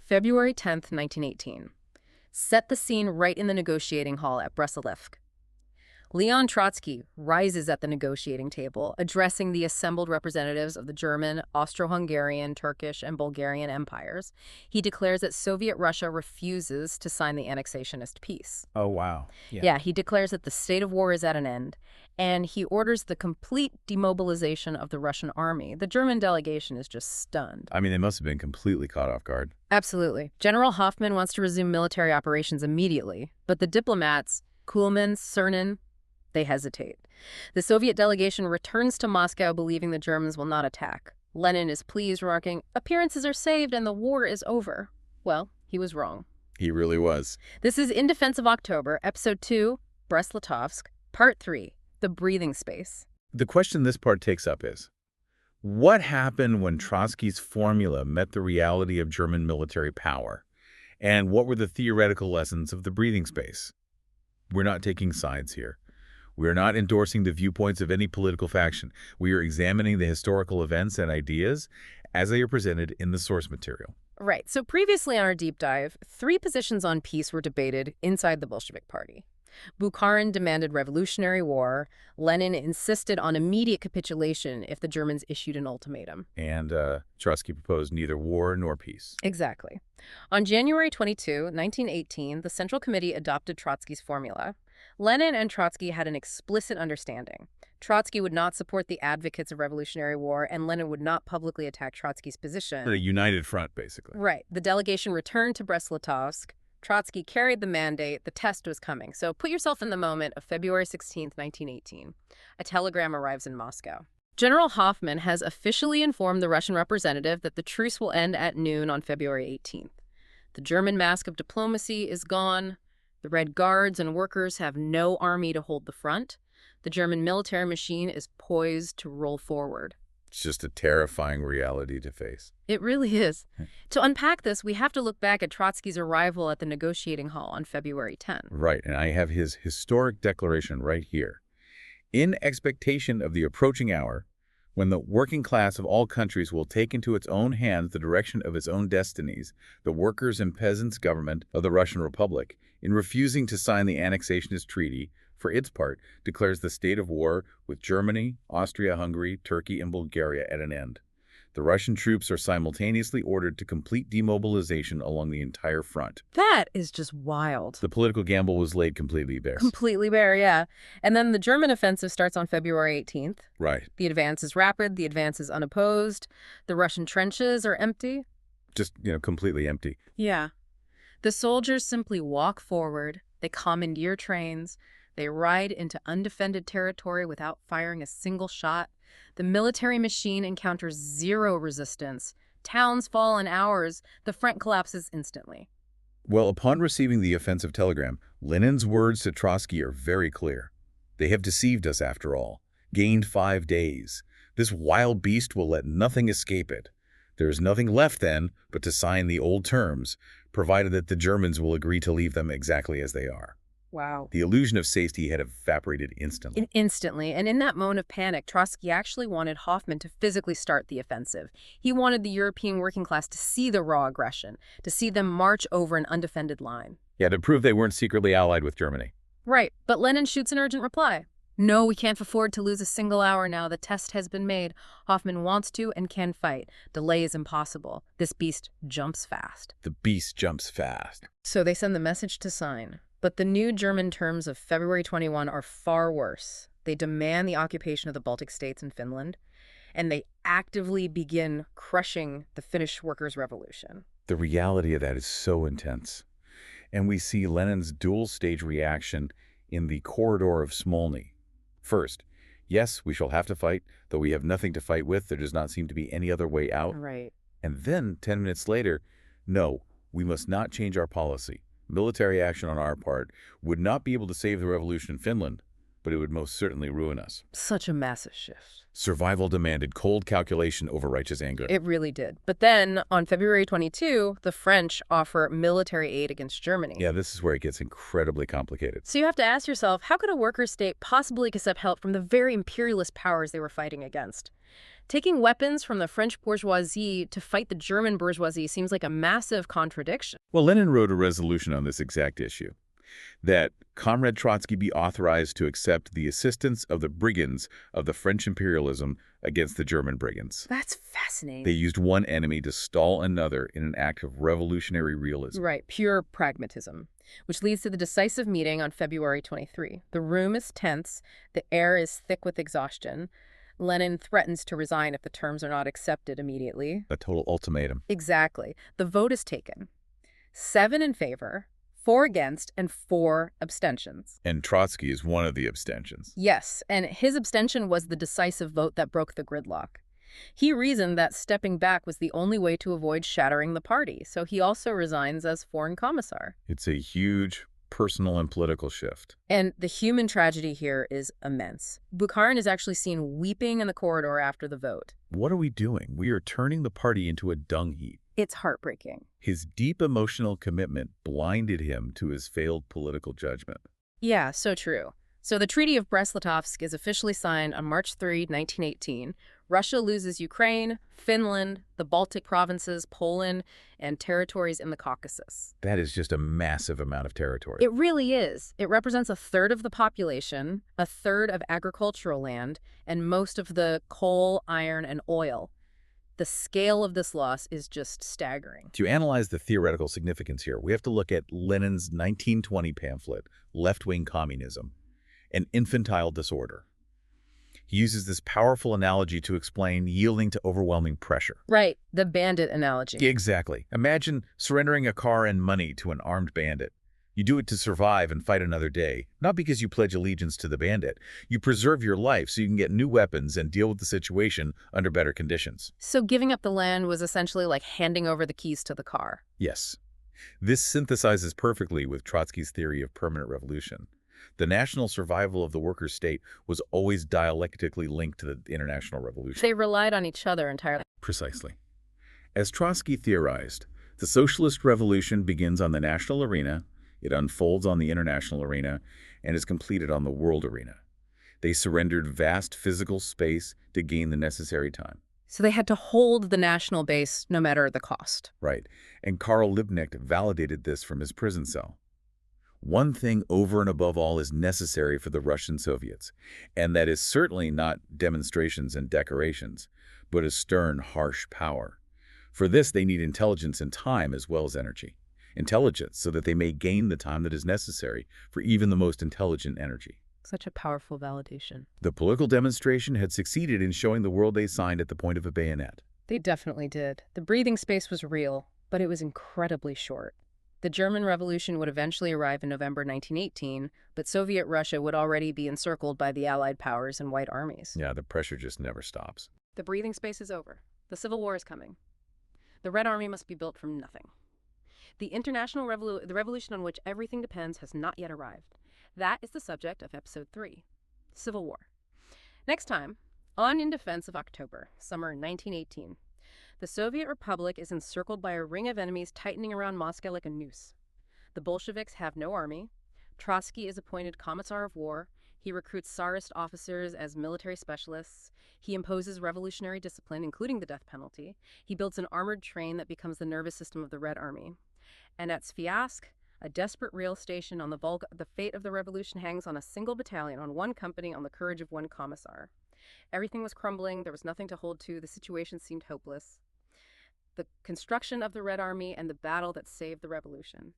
February 10th, 1918. Set the scene right in the negotiating hall at Brest-Litovsk. Leon Trotsky rises at the negotiating table, addressing the assembled representatives of the German, Austro-Hungarian, Turkish, and Bulgarian empires. He declares that Soviet Russia refuses to sign the annexationist peace. Oh, wow. Yeah, he declares that the state of war is at an end, and he orders the complete demobilization of the Russian army. The German delegation is just stunned. I mean, they must have been completely caught off guard. Absolutely. General Hoffmann wants to resume military operations immediately, but the diplomats, Kuhlmann, Cernan, they hesitate. The Soviet delegation returns to Moscow believing the Germans will not attack. Lenin is pleased, remarking, "Appearances are saved and the war is over." Well, he was wrong. He really was. This is In Defense of October, Episode 2, Brest-Litovsk, Part 3, The Breathing Space. The question this part takes up is, what happened when Trotsky's formula met the reality of German military power? And what were the theoretical lessons of the breathing space? We're not taking sides here. We are not endorsing the viewpoints of any political faction. We are examining the historical events and ideas as they are presented in the source material. Right. So previously on our deep dive, 3 positions on peace were debated inside the Bolshevik Party. Bukharin demanded revolutionary war. Lenin insisted on immediate capitulation if the Germans issued an ultimatum. And Trotsky proposed neither war nor peace. Exactly. On January 22, 1918, the Central Committee adopted Trotsky's formula. Lenin and Trotsky had an explicit understanding. Trotsky would not support the advocates of revolutionary war, and Lenin would not publicly attack Trotsky's position. A united front, basically. Right. The delegation returned to Brest-Litovsk. Trotsky carried the mandate. The test was coming. So put yourself in the moment of February 16, 1918. A telegram arrives in Moscow. General Hoffmann has officially informed the Russian representative that the truce will end at noon on February 18th. The German mask of diplomacy is gone. The Red Guards and workers have no army to hold the front. The German military machine is poised to roll forward. It's just a terrifying reality to face. It really is. To unpack this, we have to look back at Trotsky's arrival at the negotiating hall on February 10. Right, and I have his historic declaration right here. In expectation of the approaching hour, when the working class of all countries will take into its own hands the direction of its own destinies, the workers' and peasants' government of the Russian Republic, in refusing to sign the annexationist treaty, for its part, declares the state of war with Germany, Austria-Hungary, Turkey, and Bulgaria at an end. The Russian troops are simultaneously ordered to complete demobilization along the entire front. That is just wild. The political gamble was laid completely bare. Completely bare, yeah. And then the German offensive starts on February 18th. Right. The advance is rapid. The advance is unopposed. The Russian trenches are empty. Just, completely empty. Yeah. The soldiers simply walk forward. They commandeer trains. They ride into undefended territory without firing a single shot. The military machine encounters zero resistance. Towns fall in hours. The front collapses instantly. Well, upon receiving the offensive telegram, Lenin's words to Trotsky are very clear. They have deceived us after all. Gained 5 days. This wild beast will let nothing escape it. There is nothing left then but to sign the old terms, provided that the Germans will agree to leave them exactly as they are. Wow. The illusion of safety had evaporated instantly. Instantly. And in that moment of panic, Trotsky actually wanted Hoffmann to physically start the offensive. He wanted the European working class to see the raw aggression, to see them march over an undefended line. Yeah, to prove they weren't secretly allied with Germany. Right. But Lenin shoots an urgent reply. No, we can't afford to lose a single hour now. The test has been made. Hoffmann wants to and can fight. Delay is impossible. This beast jumps fast. The beast jumps fast. So they send the message to sign. But the new German terms of February 21 are far worse. They demand the occupation of the Baltic states and Finland, and they actively begin crushing the Finnish workers' revolution. The reality of that is so intense. And we see Lenin's dual-stage reaction in the corridor of Smolny. First, yes, we shall have to fight, though we have nothing to fight with. There does not seem to be any other way out. Right. And then, 10 minutes later, no, we must not change our policy. Military action on our part would not be able to save the revolution in Finland, but it would most certainly ruin us. Such a massive shift. Survival demanded cold calculation over righteous anger. It really did. But then, on February 22, the French offer military aid against Germany. Yeah, this is where it gets incredibly complicated. So you have to ask yourself, how could a worker state possibly accept help from the very imperialist powers they were fighting against? Taking weapons from the French bourgeoisie to fight the German bourgeoisie seems like a massive contradiction. Well, Lenin wrote a resolution on this exact issue, that Comrade Trotsky be authorized to accept the assistance of the brigands of the French imperialism against the German brigands. That's fascinating. They used one enemy to stall another in an act of revolutionary realism. Right, pure pragmatism, which leads to the decisive meeting on February 23. The room is tense, the air is thick with exhaustion. Lenin threatens to resign if the terms are not accepted immediately. A total ultimatum. Exactly. The vote is taken. 7 in favor, 4 against, and 4 abstentions. And Trotsky is one of the abstentions. Yes, and his abstention was the decisive vote that broke the gridlock. He reasoned that stepping back was the only way to avoid shattering the party, so he also resigns as foreign commissar. It's a huge personal and political shift. And the human tragedy here is immense. Bukharin is actually seen weeping in the corridor after the vote. What are we doing? We are turning the party into a dung heap. It's heartbreaking. His deep emotional commitment blinded him to his failed political judgment. Yeah, so true. So the Treaty of Brest-Litovsk is officially signed on March 3, 1918. Russia loses Ukraine, Finland, the Baltic provinces, Poland, and territories in the Caucasus. That is just a massive amount of territory. It really is. It represents a third of the population, a third of agricultural land, and most of the coal, iron, and oil. The scale of this loss is just staggering. To analyze the theoretical significance here, we have to look at Lenin's 1920 pamphlet, Left-Wing Communism, an infantile disorder. He uses this powerful analogy to explain yielding to overwhelming pressure. Right, the bandit analogy. Exactly. Imagine surrendering a car and money to an armed bandit. You do it to survive and fight another day, not because you pledge allegiance to the bandit. You preserve your life so you can get new weapons and deal with the situation under better conditions. So giving up the land was essentially like handing over the keys to the car. Yes. This synthesizes perfectly with Trotsky's theory of permanent revolution. The national survival of the worker state was always dialectically linked to the international revolution. They relied on each other entirely. Precisely. As Trotsky theorized, the socialist revolution begins on the national arena, it unfolds on the international arena, and is completed on the world arena. They surrendered vast physical space to gain the necessary time. So they had to hold the national base no matter the cost. Right. And Karl Liebknecht validated this from his prison cell. One thing over and above all is necessary for the Russian Soviets, and that is certainly not demonstrations and decorations, but a stern, harsh power. For this, they need intelligence and time as well as energy. Intelligence so that they may gain the time that is necessary for even the most intelligent energy. Such a powerful validation. The political demonstration had succeeded in showing the world they signed at the point of a bayonet. They definitely did. The breathing space was real, but it was incredibly short. The German Revolution would eventually arrive in November 1918, but Soviet Russia would already be encircled by the Allied powers and white armies. Yeah, the pressure just never stops. The breathing space is over. The Civil War is coming. The Red Army must be built from nothing. The the revolution on which everything depends has not yet arrived. That is the subject of Episode 3, Civil War. Next time, on In Defense of October, summer 1918. The Soviet Republic is encircled by a ring of enemies tightening around Moscow like a noose. The Bolsheviks have no army. Trotsky is appointed Commissar of War. He recruits Tsarist officers as military specialists. He imposes revolutionary discipline, including the death penalty. He builds an armored train that becomes the nervous system of the Red Army. And at Sviazk, a desperate rail station on the Volga, the fate of the revolution hangs on a single battalion, on one company, on the courage of one commissar. Everything was crumbling. There was nothing to hold to. The situation seemed hopeless. The construction of the Red Army and the battle that saved the revolution.